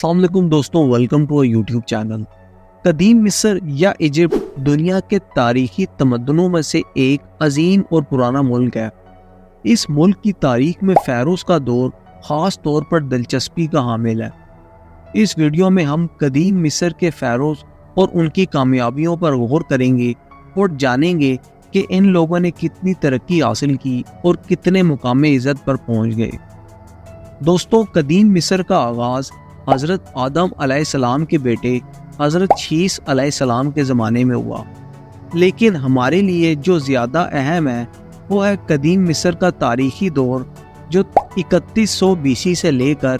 السلام علیکم دوستوں، ویلکم ٹو یوٹیوب چینل۔ قدیم مصر یا ایجپٹ دنیا کے تاریخی تمدنوں میں سے ایک عظیم اور پرانا ملک ہے۔ اس ملک کی تاریخ میں فیروز کا دور خاص طور پر دلچسپی کا حامل ہے۔ اس ویڈیو میں ہم قدیم مصر کے فیروز اور ان کی کامیابیوں پر غور کریں گے اور جانیں گے کہ ان لوگوں نے کتنی ترقی حاصل کی اور کتنے مقام عزت پر پہنچ گئے۔ دوستوں، قدیم مصر کا آغاز حضرت آدم علیہ السلام کے بیٹے حضرت شیث علیہ السلام کے زمانے میں ہوا، لیکن ہمارے لیے جو زیادہ اہم ہے وہ ہے قدیم مصر کا تاریخی دور جو 3100 BC سے لے کر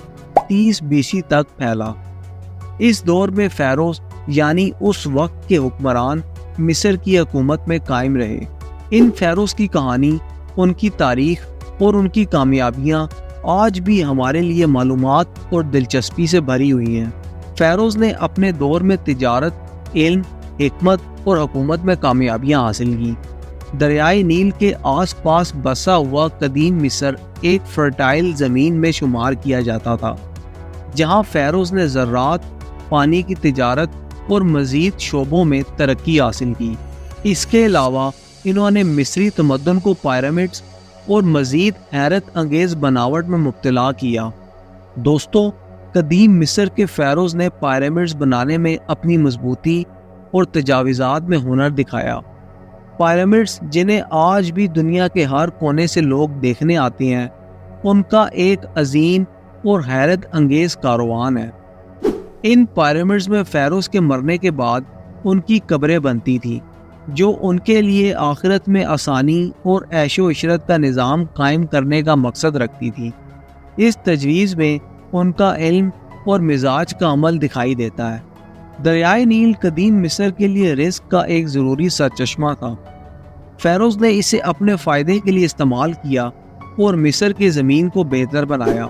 30 BC تک پھیلا۔ اس دور میں فیروز یعنی اس وقت کے حکمران مصر کی حکومت میں قائم رہے۔ ان فیروز کی کہانی، ان کی تاریخ اور ان کی کامیابیاں آج بھی ہمارے لیے معلومات اور دلچسپی سے بھری ہوئی ہیں۔ فیروز نے اپنے دور میں تجارت، علم، حکمت اور حکومت میں کامیابیاں حاصل کی۔ دریائے نیل کے آس پاس بسا ہوا قدیم مصر ایک فرٹائل زمین میں شمار کیا جاتا تھا، جہاں فیروز نے زراعت، پانی کی تجارت اور مزید شعبوں میں ترقی حاصل کی۔ اس کے علاوہ انہوں نے مصری تمدن کو پیرامڈز اور مزید حیرت انگیز بناوٹ میں مبتلا کیا۔ دوستوں، قدیم مصر کے فیروز نے پیرامڈز بنانے میں اپنی مضبوطی اور تجاویزات میں ہنر دکھایا۔ پیرامڈز جنہیں آج بھی دنیا کے ہر کونے سے لوگ دیکھنے آتے ہیں، ان کا ایک عظیم اور حیرت انگیز کاروان ہے۔ ان پیرامڈز میں فیروز کے مرنے کے بعد ان کی قبریں بنتی تھیں، جو ان کے لیے آخرت میں آسانی اور عیش و عشرت کا نظام قائم کرنے کا مقصد رکھتی تھی۔ اس تجویز میں ان کا علم اور مزاج کا عمل دکھائی دیتا ہے۔ دریائے نیل قدیم مصر کے لیے رزق کا ایک ضروری سرچشمہ تھا۔ فیروز نے اسے اپنے فائدے کے لیے استعمال کیا اور مصر کی زمین کو بہتر بنایا۔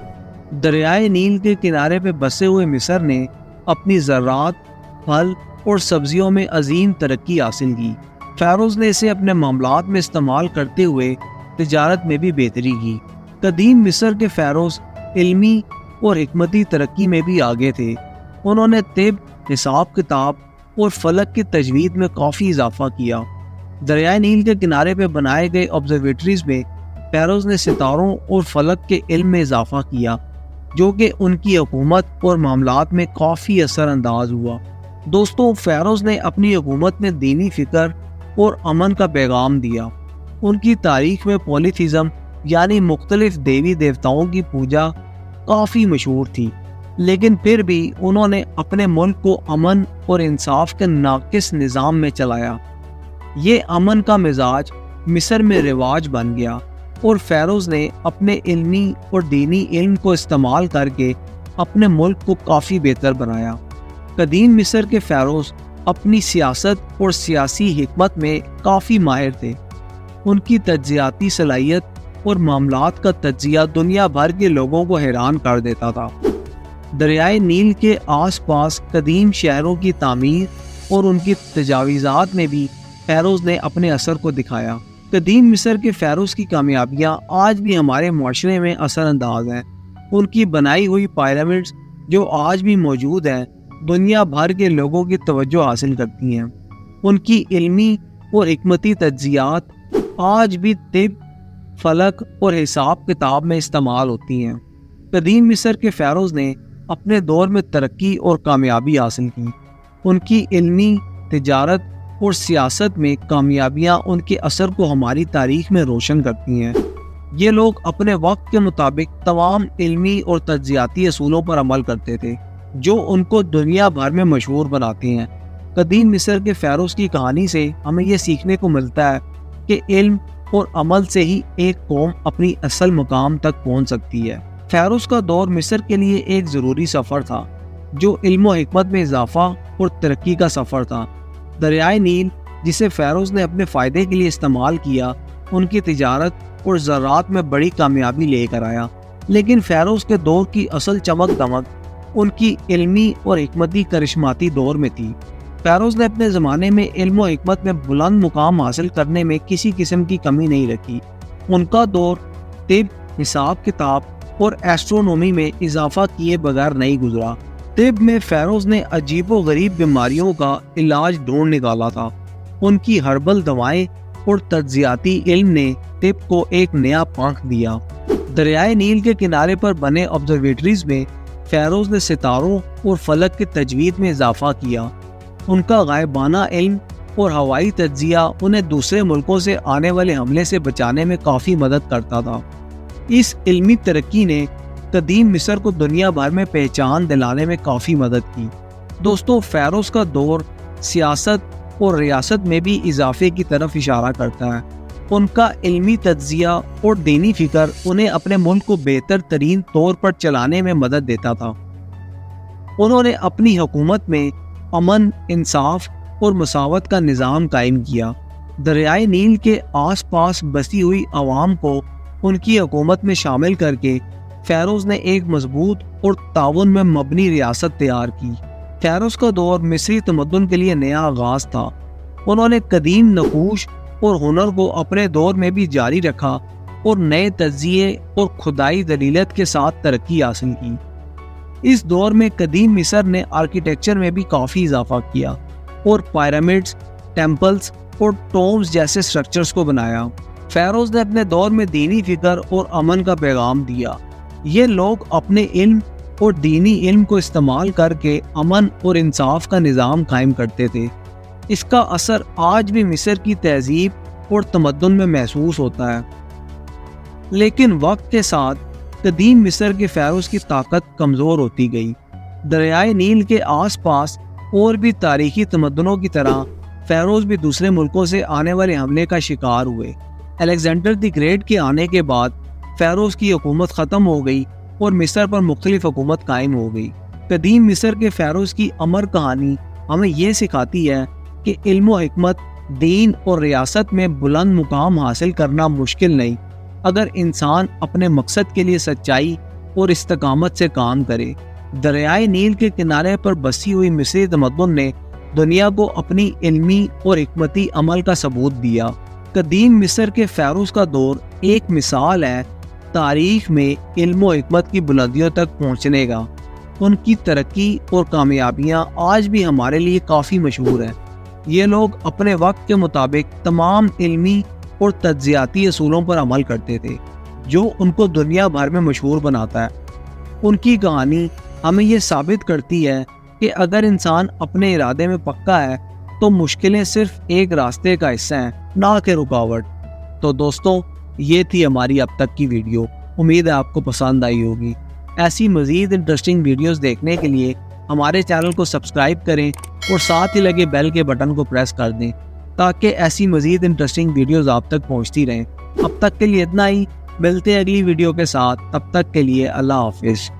دریائے نیل کے کنارے پہ بسے ہوئے مصر نے اپنی زراعت، پھل اور سبزیوں میں عظیم ترقی حاصل کی۔ فیروز نے اسے اپنے معاملات میں استعمال کرتے ہوئے تجارت میں بھی بہتری کی۔ قدیم مصر کے فیروز علمی اور حکمتی ترقی میں بھی آگے تھے۔ انہوں نے طب، حساب کتاب اور فلک کی تجوید میں کافی اضافہ کیا۔ دریائے نیل کے کنارے پہ بنائے گئے آبزرویٹریز میں فیروز نے ستاروں اور فلک کے علم میں اضافہ کیا، جو کہ ان کی حکومت اور معاملات میں کافی اثر انداز ہوا۔ دوستوں، فیروز نے اپنی حکومت میں دینی فکر اور امن کا پیغام دیا۔ ان کی تاریخ میں پولیتھیزم یعنی مختلف دیوی دیوتاؤں کی پوجا کافی مشہور تھی، لیکن پھر بھی انہوں نے اپنے ملک کو امن اور انصاف کے ناقص نظام میں چلایا۔ یہ امن کا مزاج مصر میں رواج بن گیا اور فیروز نے اپنے علمی اور دینی علم کو استعمال کر کے اپنے ملک کو کافی بہتر بنایا۔ قدیم مصر کے فیروز اپنی سیاست اور سیاسی حکمت میں کافی ماہر تھے۔ ان کی تجزیاتی صلاحیت اور معاملات کا تجزیہ دنیا بھر کے لوگوں کو حیران کر دیتا تھا۔ دریائے نیل کے آس پاس قدیم شہروں کی تعمیر اور ان کی تجاویزات میں بھی فیروز نے اپنے اثر کو دکھایا۔ قدیم مصر کے فیروز کی کامیابیاں آج بھی ہمارے معاشرے میں اثر انداز ہیں۔ ان کی بنائی ہوئی پیرامڈز جو آج بھی موجود ہیں، دنیا بھر کے لوگوں کی توجہ حاصل کرتی ہیں۔ ان کی علمی اور حکمتی تجزیات آج بھی طب، فلک اور حساب کتاب میں استعمال ہوتی ہیں۔ قدیم مصر کے فیروز نے اپنے دور میں ترقی اور کامیابی حاصل کی۔ ان کی علمی، تجارت اور سیاست میں کامیابیاں ان کے اثر کو ہماری تاریخ میں روشن کرتی ہیں۔ یہ لوگ اپنے وقت کے مطابق تمام علمی اور تجزیاتی اصولوں پر عمل کرتے تھے، جو ان کو دنیا بھر میں مشہور بناتے ہیں۔ قدیم مصر کے فیروز کی کہانی سے ہمیں یہ سیکھنے کو ملتا ہے کہ علم اور عمل سے ہی ایک قوم اپنی اصل مقام تک پہنچ سکتی ہے۔ فیروز کا دور مصر کے لیے ایک ضروری سفر تھا، جو علم و حکمت میں اضافہ اور ترقی کا سفر تھا۔ دریائے نیل، جسے فیروز نے اپنے فائدے کے لیے استعمال کیا، ان کی تجارت اور زراعت میں بڑی کامیابی لے کر آیا، لیکن فیروز کے دور کی اصل چمک دمک ان کی علمی اور حکمتی کرشماتی دور میں تھی۔ فیروز نے اپنے زمانے میں علم و حکمت میں بلند مقام حاصل کرنے میں کسی قسم کی کمی نہیں رکھی۔ ان کا دور طب، حساب کتاب اور ایسٹرونومی میں اضافہ کیے بغیر نہیں گزرا۔ طب میں فیروز نے عجیب و غریب بیماریوں کا علاج ڈھونڈ نکالا تھا۔ ان کی ہربل دوائیں اور تجزیاتی علم نے طب کو ایک نیا پنکھ دیا۔ دریائے نیل کے کنارے پر بنے آبزرویٹریز میں فیروز نے ستاروں اور فلک کی تجوید میں اضافہ کیا۔ ان کا غائبانہ علم اور ہوائی تجزیہ انہیں دوسرے ملکوں سے آنے والے حملے سے بچانے میں کافی مدد کرتا تھا۔ اس علمی ترقی نے قدیم مصر کو دنیا بھر میں پہچان دلانے میں کافی مدد کی۔ دوستو، فیروز کا دور سیاست اور ریاست میں بھی اضافے کی طرف اشارہ کرتا ہے۔ ان کا علمی تجزیہ اور دینی فکر انہیں اپنے ملک کو بہتر ترین طور پر چلانے میں مدد دیتا تھا۔ انہوں نے اپنی حکومت میں امن، انصاف اور مساوات کا نظام قائم کیا۔ دریائے نیل کے آس پاس بسی ہوئی عوام کو ان کی حکومت میں شامل کر کے فیروز نے ایک مضبوط اور تعاون میں مبنی ریاست تیار کی۔ فیروز کا دور مصری تمدن کے لیے نیا آغاز تھا۔ انہوں نے قدیم نقوش اور ہنر کو اپنے دور میں بھی جاری رکھا اور نئے تجزیے اور کھدائی دلیلت کے ساتھ ترقی حاصل کی۔ اس دور میں قدیم مصر نے آرکیٹیکچر میں بھی کافی اضافہ کیا اور پیرامڈز، ٹیمپلز اور ٹومز جیسے سٹرکچرز کو بنایا۔ فیروز نے اپنے دور میں دینی فکر اور امن کا پیغام دیا۔ یہ لوگ اپنے علم اور دینی علم کو استعمال کر کے امن اور انصاف کا نظام قائم کرتے تھے۔ اس کا اثر آج بھی مصر کی تہذیب اور تمدن میں محسوس ہوتا ہے۔ لیکن وقت کے ساتھ قدیم مصر کے فیروز کی طاقت کمزور ہوتی گئی۔ دریائے نیل کے آس پاس اور بھی تاریخی تمدنوں کی طرح فیروز بھی دوسرے ملکوں سے آنے والے حملے کا شکار ہوئے۔ الیگزینڈر دی گریٹ کے آنے کے بعد فیروز کی حکومت ختم ہو گئی اور مصر پر مختلف حکومت قائم ہو گئی۔ قدیم مصر کے فیروز کی امر کہانی ہمیں یہ سکھاتی ہے کہ علم و حکمت، دین اور ریاست میں بلند مقام حاصل کرنا مشکل نہیں، اگر انسان اپنے مقصد کے لیے سچائی اور استقامت سے کام کرے۔ دریائے نیل کے کنارے پر بسی ہوئی مصری تمدن نے دنیا کو اپنی علمی اور حکمتی عمل کا ثبوت دیا۔ قدیم مصر کے فیروز کا دور ایک مثال ہے تاریخ میں علم و حکمت کی بلندیوں تک پہنچنے کا۔ ان کی ترقی اور کامیابیاں آج بھی ہمارے لیے کافی مشہور ہیں۔ یہ لوگ اپنے وقت کے مطابق تمام علمی اور تجزیاتی اصولوں پر عمل کرتے تھے، جو ان کو دنیا بھر میں مشہور بناتا ہے۔ ان کی کہانی ہمیں یہ ثابت کرتی ہے کہ اگر انسان اپنے ارادے میں پکا ہے تو مشکلیں صرف ایک راستے کا حصہ ہیں، نہ کہ رکاوٹ۔ تو دوستوں، یہ تھی ہماری اب تک کی ویڈیو۔ امید ہے آپ کو پسند آئی ہوگی۔ ایسی مزید انٹرسٹنگ ویڈیوز دیکھنے کے لیے ہمارے چینل کو سبسکرائب کریں اور ساتھ ہی لگے بیل کے بٹن کو پریس کر دیں تاکہ ایسی مزید انٹرسٹنگ ویڈیوز آپ تک پہنچتی رہیں۔ اب تک کے لیے اتنا ہی، ملتے ہیں اگلی ویڈیو کے ساتھ۔ تب تک کے لیے اللہ حافظ۔